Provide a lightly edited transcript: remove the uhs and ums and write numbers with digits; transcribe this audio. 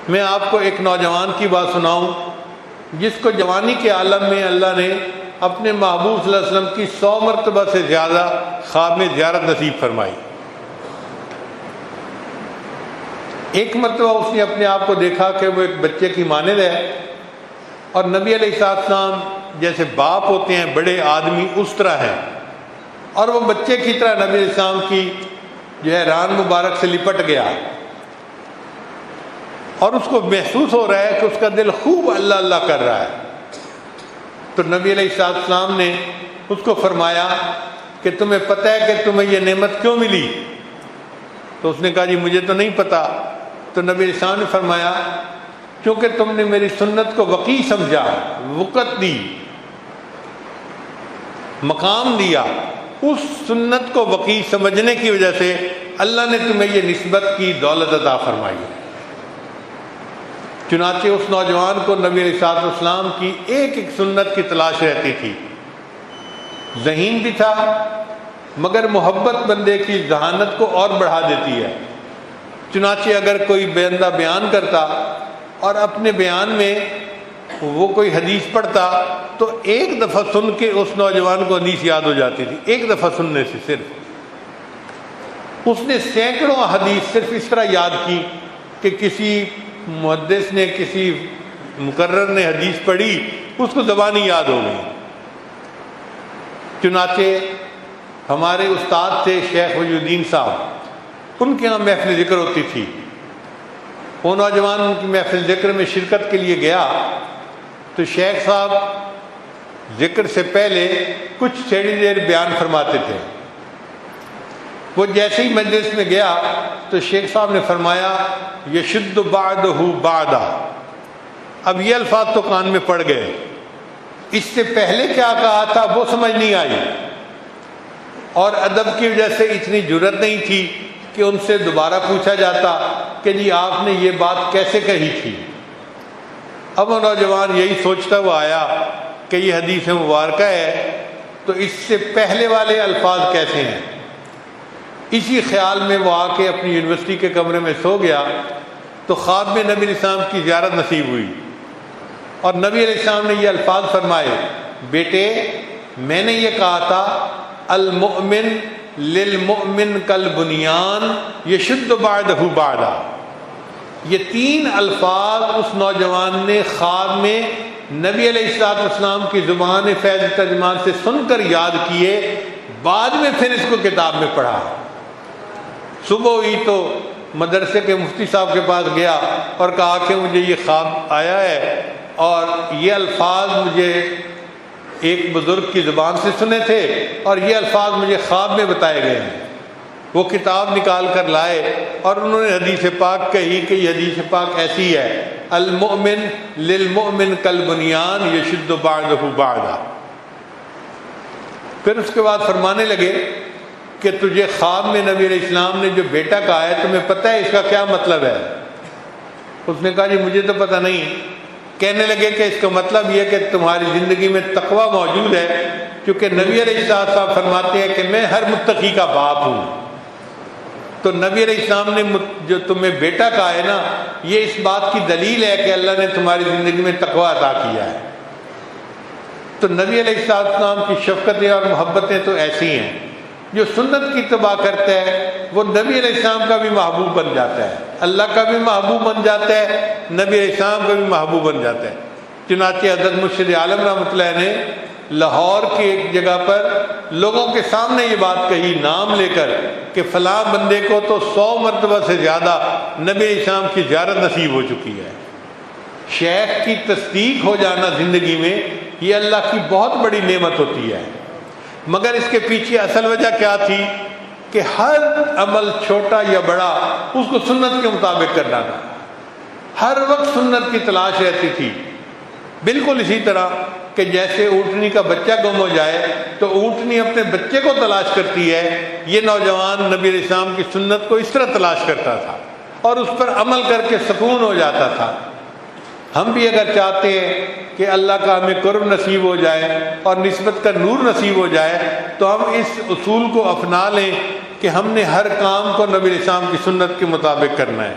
میں آپ کو ایک نوجوان کی بات سناؤں جس کو جوانی کے عالم میں اللہ نے اپنے محبوب صلی اللہ علیہ وسلم کی 100 مرتبہ سے زیادہ خواب میں زیارت نصیب فرمائی۔ ایک مرتبہ اس نے اپنے آپ کو دیکھا کہ وہ ایک بچے کی مانند ہے، اور نبی علیہ السلام جیسے باپ ہوتے ہیں، بڑے آدمی اس طرح ہیں، اور وہ بچے کی طرح نبی علیہ السلام کی جو ہے ران مبارک سے لپٹ گیا، اور اس کو محسوس ہو رہا ہے کہ اس کا دل خوب اللہ اللہ کر رہا ہے۔ تو نبی علیہ السلام نے اس کو فرمایا کہ تمہیں پتہ ہے کہ تمہیں یہ نعمت کیوں ملی؟ تو اس نے کہا جی مجھے تو نہیں پتہ۔ تو نبی علیہ السلام نے فرمایا کیونکہ تم نے میری سنت کو وقیع سمجھا، وقت دی، مقام دیا، اس سنت کو وقیع سمجھنے کی وجہ سے اللہ نے تمہیں یہ نسبت کی دولت عطا فرمائی ہے۔ چنانچہ اس نوجوان کو نبی علیہ السلام کی ایک ایک سنت کی تلاش رہتی تھی، ذہین بھی تھا، مگر محبت بندے کی ذہانت کو اور بڑھا دیتی ہے۔ چنانچہ اگر کوئی بندہ بیان کرتا اور اپنے بیان میں وہ کوئی حدیث پڑھتا تو ایک دفعہ سن کے اس نوجوان کو حدیث یاد ہو جاتی تھی، ایک دفعہ سننے سے صرف۔ اس نے سینکڑوں حدیث صرف اس طرح یاد کی کہ کسی محدث نے، کسی مقرر نے حدیث پڑھی، اس کو زبانی یاد ہو گئی۔ چنانچہ ہمارے استاد تھے شیخ ولی الدین صاحب، ان کے یہاں محفل ذکر ہوتی تھی۔ وہ نوجوان ان کی محفل ذکر میں شرکت کے لیے گیا تو شیخ صاحب ذکر سے پہلے کچھ تھوڑی دیر بیان فرماتے تھے۔ وہ جیسے ہی مجلس میں گیا تو شیخ صاحب نے فرمایا یشد بعدہ بعدا۔ اب یہ الفاظ تو کان میں پڑ گئے، اس سے پہلے کیا کہا تھا وہ سمجھ نہیں آئی، اور ادب کی وجہ سے اتنی جرأت نہیں تھی کہ ان سے دوبارہ پوچھا جاتا کہ جی آپ نے یہ بات کیسے کہی تھی۔ اب وہ نوجوان یہی سوچتا ہوا آیا کہ یہ حدیث مبارکہ ہے تو اس سے پہلے والے الفاظ کیسے ہیں۔ اسی خیال میں وہ آ کے اپنی یونیورسٹی کے کمرے میں سو گیا تو خواب میں نبی علیہ السلام کی زیارت نصیب ہوئی، اور نبی علیہ السلام نے یہ الفاظ فرمائے بیٹے میں نے یہ کہا تھا المؤمن للمؤمن کالبنیان یشد بعدہ بعدا۔ یہ 3 الفاظ اس نوجوان نے خواب میں نبی علیہ السلام کی زبان فیض ترجمان سے سن کر یاد کیے، بعد میں پھر اس کو کتاب میں پڑھا۔ صبح ہوئی تو مدرسے کے مفتی صاحب کے پاس گیا اور کہا کہ مجھے یہ خواب آیا ہے اور یہ الفاظ مجھے ایک بزرگ کی زبان سے سنے تھے اور یہ الفاظ مجھے خواب میں بتائے گئے ہیں۔ وہ کتاب نکال کر لائے اور انہوں نے حدیث پاک کہی کہ یہ حدیث پاک ایسی ہے المؤمن للمؤمن کالبنیان یشد بعدہ بعدا۔ پھر اس کے بعد فرمانے لگے کہ تجھے خواب میں نبی علیہ السلام نے جو بیٹا کہا ہے تمہیں پتہ ہے اس کا کیا مطلب ہے؟ اس نے کہا جی مجھے تو پتہ نہیں۔ کہنے لگے کہ اس کا مطلب یہ کہ تمہاری زندگی میں تقویٰ موجود ہے، کیونکہ نبی علیہ السلام فرماتے ہیں کہ میں ہر متقی کا باپ ہوں۔ تو نبی علیہ السلام نے جو تمہیں بیٹا کہا ہے نا، یہ اس بات کی دلیل ہے کہ اللہ نے تمہاری زندگی میں تقویٰ عطا کیا ہے۔ تو نبی علیہ السلام کی شفقتیں اور محبتیں تو ایسی ہیں، جو سنت کی اتباع کرتا ہے وہ نبی علیہ السلام کا بھی محبوب بن جاتا ہے، اللہ کا بھی محبوب بن جاتا ہے، نبی علیہ السلام کا بھی محبوب بن جاتا ہے۔ چنانچہ حضرت مرشد عالم رحمۃ اللہ نے لاہور کی ایک جگہ پر لوگوں کے سامنے یہ بات کہی نام لے کر کہ فلاں بندے کو تو 100 مرتبہ سے زیادہ نبی علیہ السلام کی زیارت نصیب ہو چکی ہے۔ شیخ کی تصدیق ہو جانا زندگی میں یہ اللہ کی بہت بڑی نعمت ہوتی ہے، مگر اس کے پیچھے اصل وجہ کیا تھی کہ ہر عمل چھوٹا یا بڑا اس کو سنت کے مطابق کرنا تھا، ہر وقت سنت کی تلاش رہتی تھی۔ بالکل اسی طرح کہ جیسے اونٹنی کا بچہ گم ہو جائے تو اونٹنی اپنے بچے کو تلاش کرتی ہے، یہ نوجوان نبی علیہ السلام کی سنت کو اس طرح تلاش کرتا تھا اور اس پر عمل کر کے سکون ہو جاتا تھا۔ ہم بھی اگر چاہتے ہیں کہ اللہ کا ہمیں قرب نصیب ہو جائے اور نسبت کا نور نصیب ہو جائے تو ہم اس اصول کو اپنا لیں کہ ہم نے ہر کام کو نبی علیہ السلام کی سنت کے مطابق کرنا ہے۔